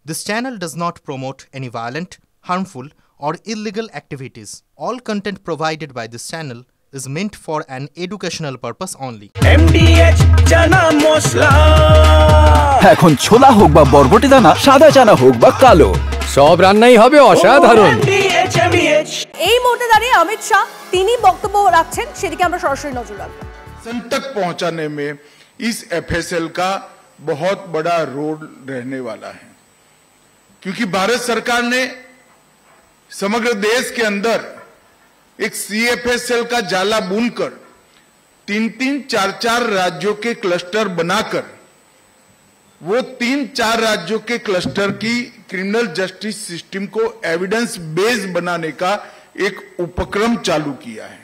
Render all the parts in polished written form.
This channel does not promote any violent, harmful, or illegal activities. All content provided by this channel is meant for an educational purpose only. MDH chana masala এখন ছোলা হোক বা বরবটি দানা, সাদা চানা হোক বা কালো, সব রান্নাই হবে অসাধারণ। এই মুহূর্তে দাঁড়িয়ে অমিত শাহ তিনি বক্তব্য রাখছেন, সেদিকে আমরা সরাসরি নজর রাখব। सन तक पहुंचाने में इस FSL का बहुत बड़ा रोल रहने वाला है, क्योंकि भारत सरकार ने समग्र देश के अंदर एक CFSL का जाला बुनकर 3-3, 4-4 राज्यों के क्लस्टर बनाकर वो 3-4 राज्यों के क्लस्टर की क्रिमिनल जस्टिस सिस्टम को एविडेंस बेस बनाने का एक उपक्रम चालू किया है।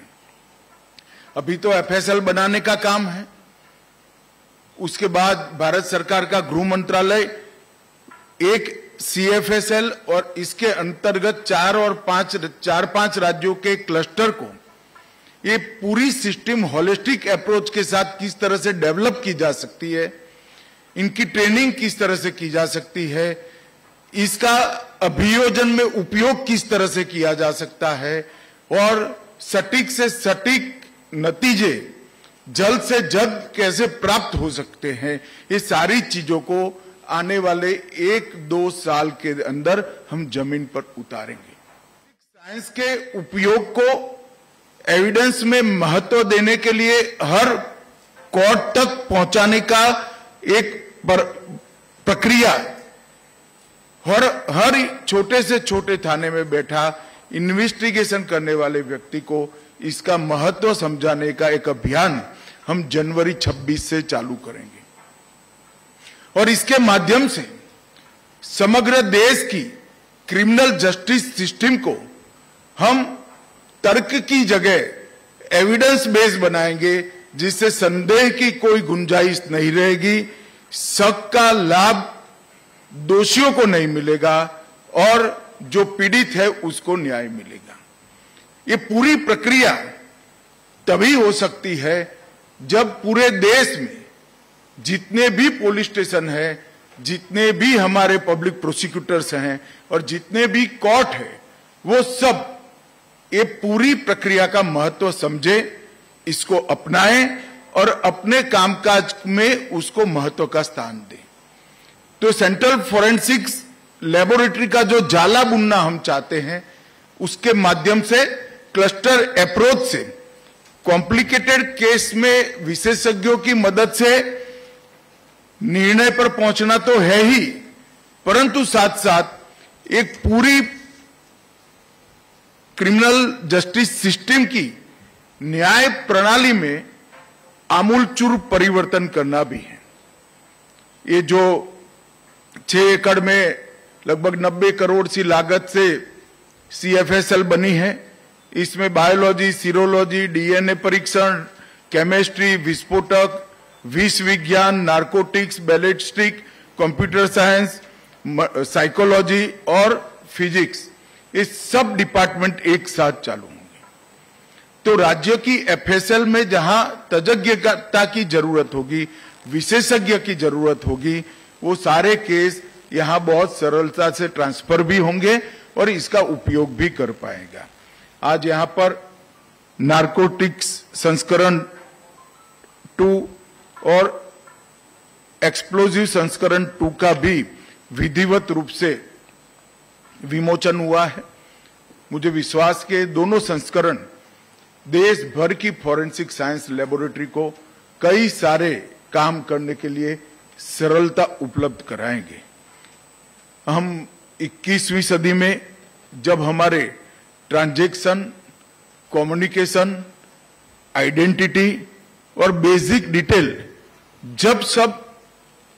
अभी तो FSL बनाने का काम है, उसके बाद भारत सरकार का गृह मंत्रालय एक CFSL और इसके अंतर्गत 4-5 राज्यों के क्लस्टर को ये पूरी सिस्टम होलिस्टिक अप्रोच के साथ किस तरह से डेवलप की जा सकती है, इनकी ट्रेनिंग किस तरह से की जा सकती है, इसका अभियोजन में उपयोग किस तरह से किया जा सकता है और सटीक से सटीक नतीजे जल्द से जल्द कैसे प्राप्त हो सकते हैं, ये सारी चीजों को आने वाले 1-2 साल के अंदर हम जमीन पर उतारेंगे। साइंस के उपयोग को एविडेंस में महत्व देने के लिए हर कोर्ट तक पहुंचाने का एक प्रक्रिया, हर छोटे से छोटे थाने में बैठा इन्वेस्टिगेशन करने वाले व्यक्ति को इसका महत्व समझाने का एक अभियान हम जनवरी 26 से चालू करेंगे और इसके माध्यम से समग्र देश की क्रिमिनल जस्टिस सिस्टम को हम तर्क की जगह एविडेंस बेस बनाएंगे, जिससे संदेह की कोई गुंजाइश नहीं रहेगी, शक का लाभ दोषियों को नहीं मिलेगा और जो पीड़ित है उसको न्याय मिलेगा। ये पूरी प्रक्रिया तभी हो सकती है जब पूरे देश में जितने भी पुलिस स्टेशन है, जितने भी हमारे पब्लिक प्रोसिक्यूटर्स हैं और जितने भी कोर्ट है, वो सब ये पूरी प्रक्रिया का महत्व समझे, इसको अपनाएं और अपने कामकाज में उसको महत्व का स्थान दें। तो सेंट्रल फोरेंसिक्स लेबोरेटरी का जो जाला बुनना हम चाहते हैं, उसके माध्यम से क्लस्टर अप्रोच से कॉम्प्लिकेटेड केस में विशेषज्ञों की मदद से निर्णय पर पहुंचना तो है ही, परंतु साथ साथ एक पूरी क्रिमिनल जस्टिस सिस्टम की न्याय प्रणाली में आमूलचूल परिवर्तन करना भी है। ये जो 6 एकड़ में लगभग 90 करोड़ सी लागत से CFSL बनी है, इसमें बायोलॉजी, सीरोलॉजी, DNA परीक्षण, केमिस्ट्री, विस्फोटक, विष विज्ञान, narcotics, ballistic, computer science, psychology और फिजिक्स, ये सब डिपार्टमेंट एक साथ चालू होंगे। तो राज्यों की FSL में जहां तज्ञता की जरूरत होगी, विशेषज्ञ की जरूरत होगी, वो सारे केस यहां बहुत सरलता से ट्रांसफर भी होंगे और इसका उपयोग भी कर पाएगा। आज यहां पर नार्कोटिक्स संस्करण 2 और एक्सप्लोजिव संस्करण 2 का भी विधिवत रूप से विमोचन हुआ है। मुझे विश्वास के दोनों संस्करण देश भर की फॉरेंसिक साइंस लेबोरेटरी को कई सारे काम करने के लिए सरलता उपलब्ध कराएंगे। हम 21वीं सदी में जब हमारे ट्रांजैक्शन, कम्युनिकेशन, आइडेंटिटी और बेसिक डिटेल जब सब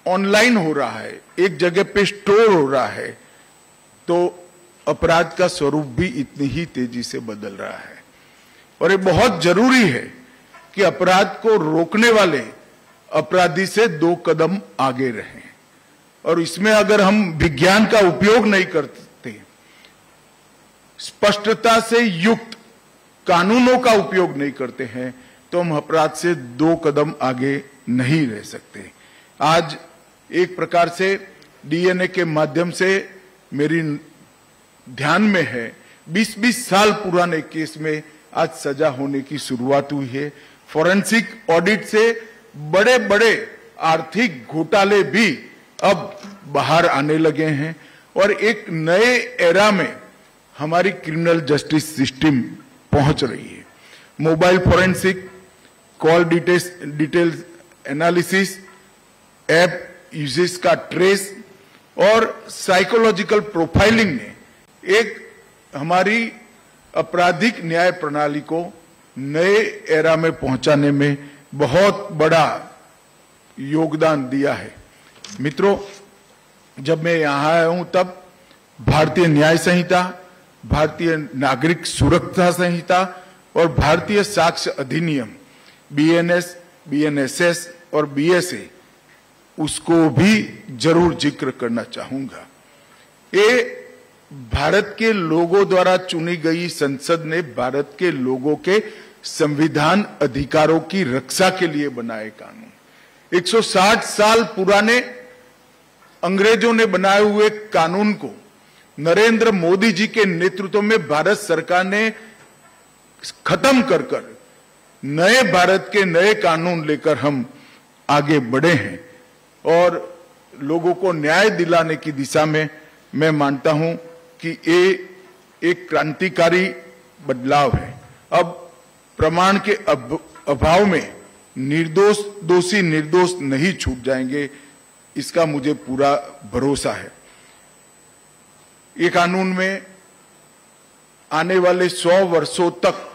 ऑनलाइन हो रहा है, एक जगह पे स्टोर हो रहा है, तो अपराध का स्वरूप भी इतनी ही तेजी से बदल रहा है और ये बहुत जरूरी है कि अपराध को रोकने वाले अपराधी से 2 कदम आगे रहें और इसमें अगर हम विज्ञान का उपयोग नहीं करते, स्पष्टता से युक्त कानूनों का उपयोग नहीं करते हैं, तो हम अपराध से 2 कदम आगे नहीं रह सकते। आज एक प्रकार से डीएनए के माध्यम से मेरी ध्यान में है 20-20 साल पुराने केस में आज सजा होने की शुरुआत हुई है। फॉरेंसिक ऑडिट से बड़े बड़े आर्थिक घोटाले भी अब बाहर आने लगे हैं और एक नए एरा में हमारी क्रिमिनल जस्टिस सिस्टम पहुंच रही है। Mobile forensic, call details analysis, app uses का ट्रेस और साइकोलॉजिकल प्रोफाइलिंग ने एक हमारी आपराधिक न्याय प्रणाली को नए एरा में पहुंचाने में बहुत बड़ा योगदान दिया है। मित्रों, जब मैं यहां आया हूं तब भारतीय न्याय संहिता, भारतीय नागरिक सुरक्षा संहिता और भारतीय साक्ष्य अधिनियम बीएनएस, बीएनएसएस और बीएसए उसको भी जरूर जिक्र करना चाहूंगा। ये भारत के लोगों द्वारा चुनी गई संसद ने भारत के लोगों के संविधान अधिकारों की रक्षा के लिए बनाए कानून। 160 साल पुराने अंग्रेजों ने बनाए हुए कानून को नरेंद्र मोदी जी के नेतृत्व में भारत सरकार ने खत्म कर नए भारत के नए कानून लेकर हम आगे बढ़े हैं और लोगों को न्याय दिलाने की दिशा में मैं मानता हूं कि ये एक क्रांतिकारी बदलाव है। अब प्रमाण के अभाव में दोषी निर्दोष नहीं छूट जाएंगे, इसका मुझे पूरा भरोसा है। ये कानून में आने वाले 100 वर्षों तक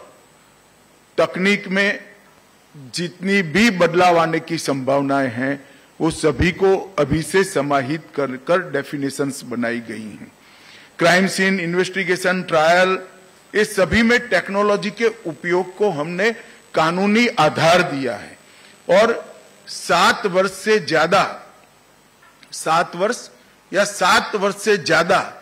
तकनीक में जितनी भी बदलाव आने की संभावनाएं हैं वो सभी को अभी से समाहित कर डेफिनेशंस बनाई गई हैं। क्राइम सीन इन्वेस्टिगेशन, ट्रायल, ये सभी में टेक्नोलॉजी के उपयोग को हमने कानूनी आधार दिया है और 7 वर्ष से ज्यादा 7 वर्ष या 7 वर्ष से ज्यादा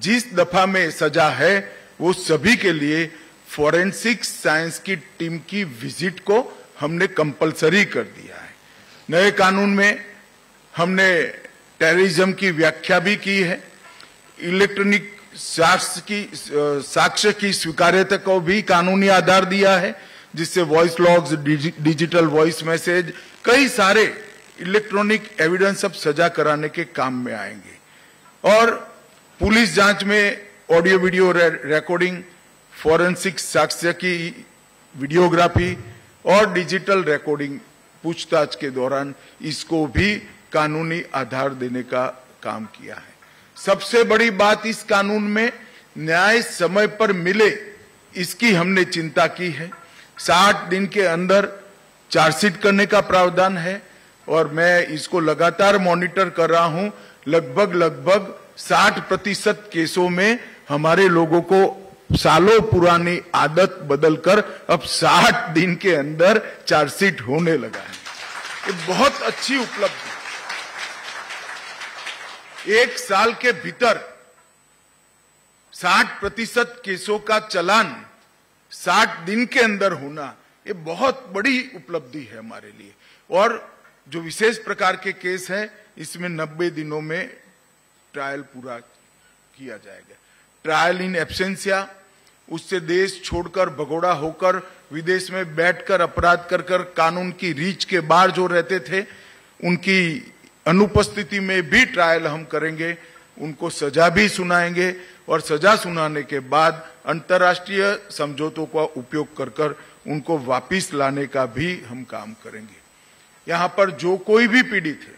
जिस दफा में सजा है वो सभी के लिए फॉरेंसिक साइंस की टीम की विजिट को हमने कंपलसरी कर दिया है। नए कानून में हमने टेररिज्म की व्याख्या भी की है। इलेक्ट्रॉनिक साक्ष्य की स्वीकार्यता को भी कानूनी आधार दिया है, जिससे voice logs, digital voice message, कई सारे इलेक्ट्रॉनिक एविडेंस अब सजा कराने के काम में आएंगे। और पुलिस जांच में ऑडियो वीडियो रिकॉर्डिंग, फॉरेंसिक साक्ष्य की वीडियोग्राफी और डिजिटल रिकॉर्डिंग पूछताछ के दौरान इसको भी कानूनी आधार देने का काम किया है। सबसे बड़ी बात इस कानून में न्याय समय पर मिले, इसकी हमने चिंता की है। 60 दिन के अंदर चार्जशीट करने का प्रावधान है और मैं इसको लगातार मॉनिटर कर रहा हूं। लगभग 60% केसों में हमारे लोगों को सालों पुरानी आदत बदलकर अब 60 दिन के अंदर चार्जशीट होने लगा है। ये बहुत अच्छी उपलब्धि। 1 साल के भीतर 60% केसों का चालान 60 दिन के अंदर होना, ये बहुत बड़ी उपलब्धि है हमारे लिए। और जो विशेष प्रकार के केस है इसमें 90 दिनों में ट्रायल पूरा किया जाएगा। ट्रायल इन एब्सेंसिया, उससे देश छोड़कर भगोड़ा होकर विदेश में बैठकर अपराध कर कानून की रीच के बाहर जो रहते थे, उनकी अनुपस्थिति में भी ट्रायल हम करेंगे, उनको सजा भी सुनाएंगे और सजा सुनाने के बाद अंतर्राष्ट्रीय समझौतों का उपयोग कर उनको वापिस लाने का भी हम काम करेंगे। यहाँ पर जो कोई भी पीड़ित है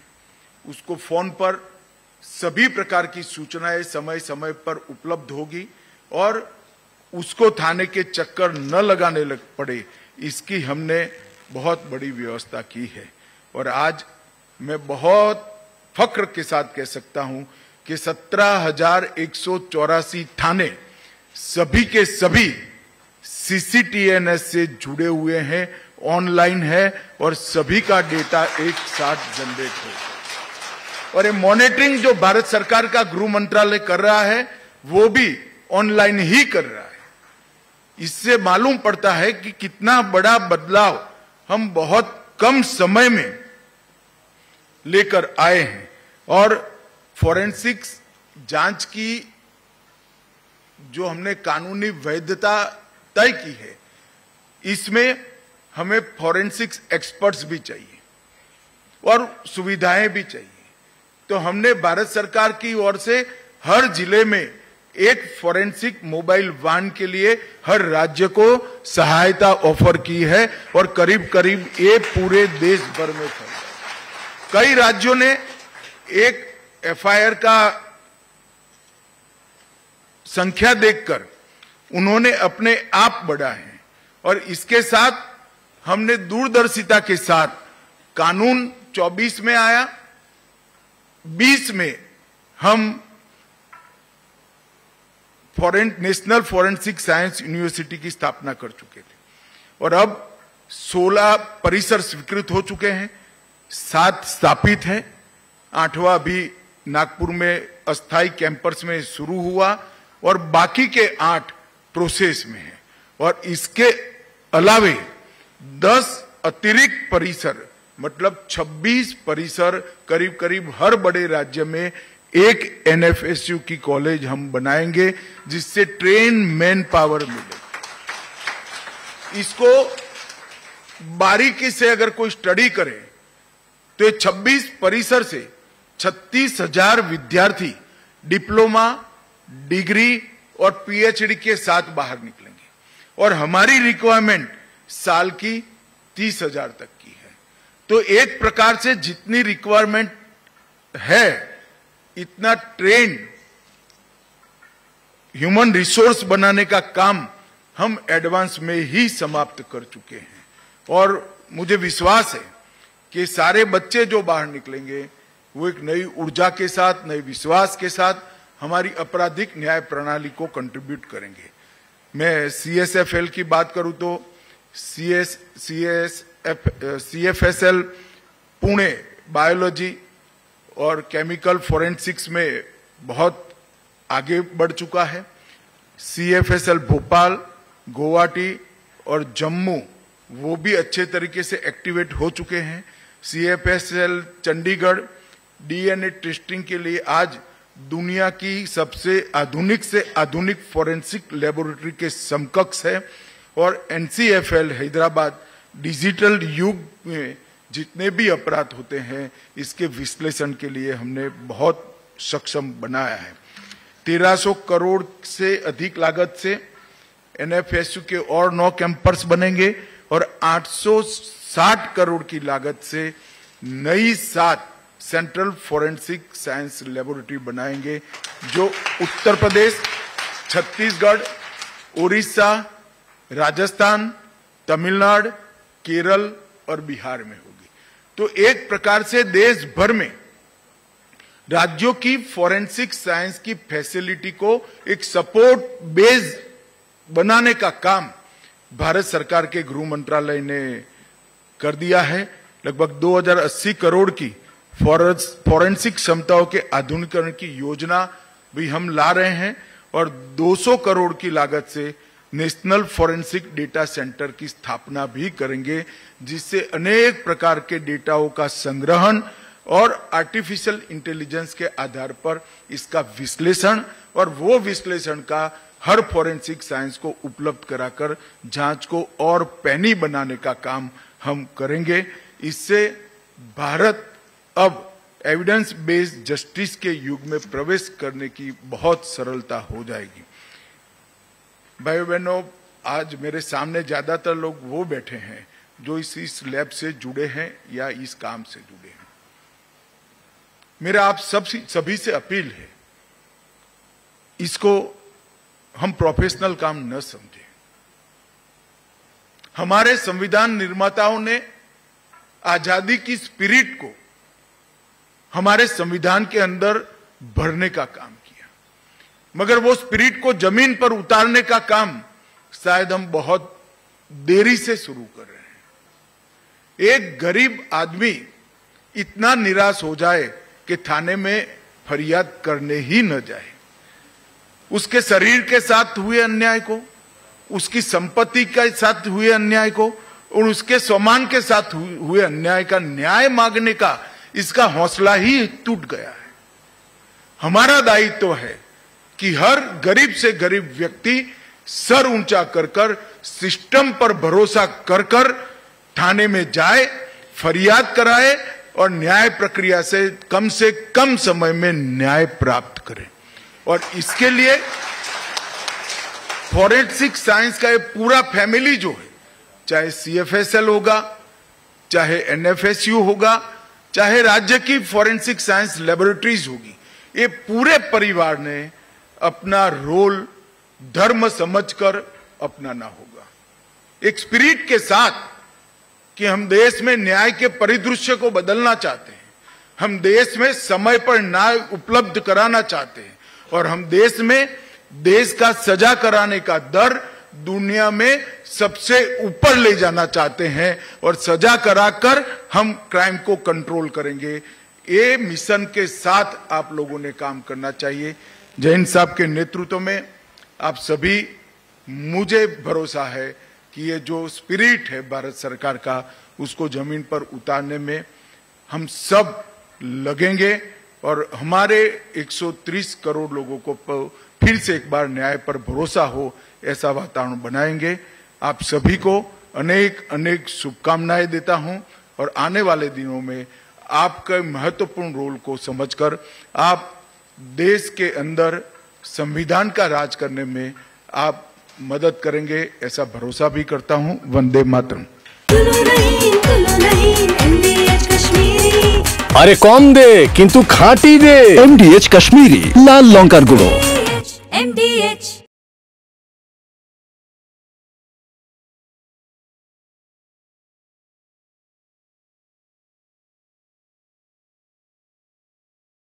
उसको फोन पर सभी प्रकार की सूचनाएं समय समय पर उपलब्ध होगी और उसको थाने के चक्कर न लगाने लग पड़े, इसकी हमने बहुत बड़ी व्यवस्था की है। और आज मैं बहुत फक्र के साथ कह सकता हूं कि 17,184 थाने सभी के सभी CCTNS से जुड़े हुए हैं, ऑनलाइन है और सभी का डेटा एक साथ जनरेट हो। और ये मॉनिटरिंग जो भारत सरकार का गृह मंत्रालय कर रहा है वो भी ऑनलाइन ही कर रहा है। इससे मालूम पड़ता है कि कितना बड़ा बदलाव हम बहुत कम समय में लेकर आए हैं। और फॉरेंसिक्स जांच की जो हमने कानूनी वैधता तय की है, इसमें हमें फॉरेंसिक्स एक्सपर्ट्स भी चाहिए और सुविधाएं भी चाहिए। तो हमने भारत सरकार की ओर से हर जिले में एक फॉरेंसिक मोबाइल वाहन के लिए हर राज्य को सहायता ऑफर की है और करीब करीब ये पूरे देश भर में फैला। कई राज्यों ने एक एफआईआर का संख्या देखकर उन्होंने अपने आप बढ़ाए हैं और इसके साथ हमने दूरदर्शिता के साथ कानून 24 में आया, 20 में हम नेशनल फॉरेंसिक साइंस यूनिवर्सिटी की स्थापना कर चुके थे और अब 16 परिसर स्वीकृत हो चुके हैं, 7 स्थापित है, 8वां अभी नागपुर में अस्थायी कैंपस में शुरू हुआ और बाकी के 8 प्रोसेस में है। और इसके अलावे 10 अतिरिक्त परिसर मतलब 26 परिसर करीब करीब हर बड़े राज्य में एक एनएफएसयू की कॉलेज हम बनाएंगे जिससे ट्रेन मैन पावर मिले। इसको बारीकी से अगर कोई स्टडी करे तो ये 26 परिसर से 36,000 विद्यार्थी डिप्लोमा, डिग्री और पीएचडी के साथ बाहर निकलेंगे और हमारी रिक्वायरमेंट साल की 30,000 तक की है। तो एक प्रकार से जितनी रिक्वायरमेंट है इतना ट्रेन ह्यूमन रिसोर्स बनाने का काम हम एडवांस में ही समाप्त कर चुके हैं और मुझे विश्वास है कि सारे बच्चे जो बाहर निकलेंगे वो एक नई ऊर्जा के साथ, नए विश्वास के साथ हमारी आपराधिक न्याय प्रणाली को कंट्रीब्यूट करेंगे। मैं सीएसएफएल की बात करूं तो सीएफएसएल पुणे बायोलॉजी और केमिकल फॉरेंसिक्स में बहुत आगे बढ़ चुका है। सीएफएसएल भोपाल, गुवाहाटी और जम्मू वो भी अच्छे तरीके से एक्टिवेट हो चुके हैं। सीएफएसएल चंडीगढ़ डीएनए टेस्टिंग के लिए आज दुनिया की सबसे आधुनिक से आधुनिक फॉरेंसिक लेबोरेटरी के समकक्ष है और एनसीएफएल हैदराबाद डिजिटल युग में जितने भी अपराध होते हैं इसके विश्लेषण के लिए हमने बहुत सक्षम बनाया है। 1300 करोड़ से अधिक लागत से एनएफएसयू के और 9 कैंपस बनेंगे और 860 करोड़ की लागत से नई 7 सेंट्रल फॉरेंसिक साइंस लेबोरेटरी बनाएंगे जो उत्तर प्रदेश, छत्तीसगढ़, उड़ीसा, राजस्थान, तमिलनाडु, केरल और बिहार में होगी। तो एक प्रकार से देश भर में राज्यों की फॉरेंसिक साइंस की फैसिलिटी को एक सपोर्ट बेस बनाने का काम भारत सरकार के गृह मंत्रालय ने कर दिया है। लगभग 2080 करोड़ की फॉरेंसिक क्षमताओं के आधुनिकीकरण की योजना भी हम ला रहे हैं और 200 करोड़ की लागत से नेशनल फॉरेंसिक डेटा सेंटर की स्थापना भी करेंगे जिससे अनेक प्रकार के डेटाओं का संग्रहण और आर्टिफिशियल इंटेलिजेंस के आधार पर इसका विश्लेषण और वो विश्लेषण का हर फॉरेंसिक साइंस को उपलब्ध कराकर जांच को और पैनी बनाने का काम हम करेंगे। इससे भारत अब एविडेंस बेस्ड जस्टिस के युग में प्रवेश करने की बहुत सरलता हो जाएगी। भाई बहनों, आज मेरे सामने ज्यादातर लोग वो बैठे हैं जो इस लैब से जुड़े हैं या इस काम से जुड़े हैं। मेरा आप सभी से अपील है, इसको हम प्रोफेशनल काम न समझें। हमारे संविधान निर्माताओं ने आजादी की स्पिरिट को हमारे संविधान के अंदर भरने का काम किया, मगर वो स्पिरिट को जमीन पर उतारने का काम शायद हम बहुत देरी से शुरू कर रहे हैं। एक गरीब आदमी इतना निराश हो जाए कि थाने में फरियाद करने ही न जाए। उसके शरीर के साथ हुए अन्याय को, उसकी संपत्ति के साथ हुए अन्याय को और उसके सम्मान के साथ हुए अन्याय का न्याय मांगने का इसका हौसला ही टूट गया है। हमारा दायित्व है कि हर गरीब से गरीब व्यक्ति सर ऊंचा कर सिस्टम पर भरोसा कर थाने में जाए, फरियाद कराए और न्याय प्रक्रिया से कम समय में न्याय प्राप्त करे। और इसके लिए फॉरेंसिक साइंस का ये पूरा फैमिली जो है, चाहे CFSL होगा, चाहे NFSU होगा, चाहे राज्य की फॉरेंसिक साइंस लेबोरेटरीज होगी, ये पूरे परिवार ने अपना रोल धर्म समझकर अपनाना होगा। एक स्पिरिट के साथ कि हम देश में न्याय के परिदृश्य को बदलना चाहते हैं, हम देश में समय पर न्याय उपलब्ध कराना चाहते हैं और हम देश का सजा कराने का दर दुनिया में सबसे ऊपर ले जाना चाहते हैं और सजा कराकर हम क्राइम को कंट्रोल करेंगे। ये मिशन के साथ आप लोगों ने काम करना चाहिए। जैन साहब के नेतृत्व में आप सभी, मुझे भरोसा है कि ये जो स्पिरिट है भारत सरकार का, उसको जमीन पर उतारने में हम सब लगेंगे और हमारे 130 करोड़ लोगों को फिर से एक बार न्याय पर भरोसा हो, ऐसा वातावरण बनाएंगे। आप सभी को अनेक अनेक शुभकामनाएं देता हूं और आने वाले दिनों में आपके महत्वपूर्ण रोल को समझकर आप देश के अंदर संविधान का राज करने में आप मदद करेंगे, ऐसा भरोसा भी करता हूं। वंदे मातरम। अरे कम दे किंतु खाटी दे। MDH कश्मीरी लाल लंकार गुड़ो। MDH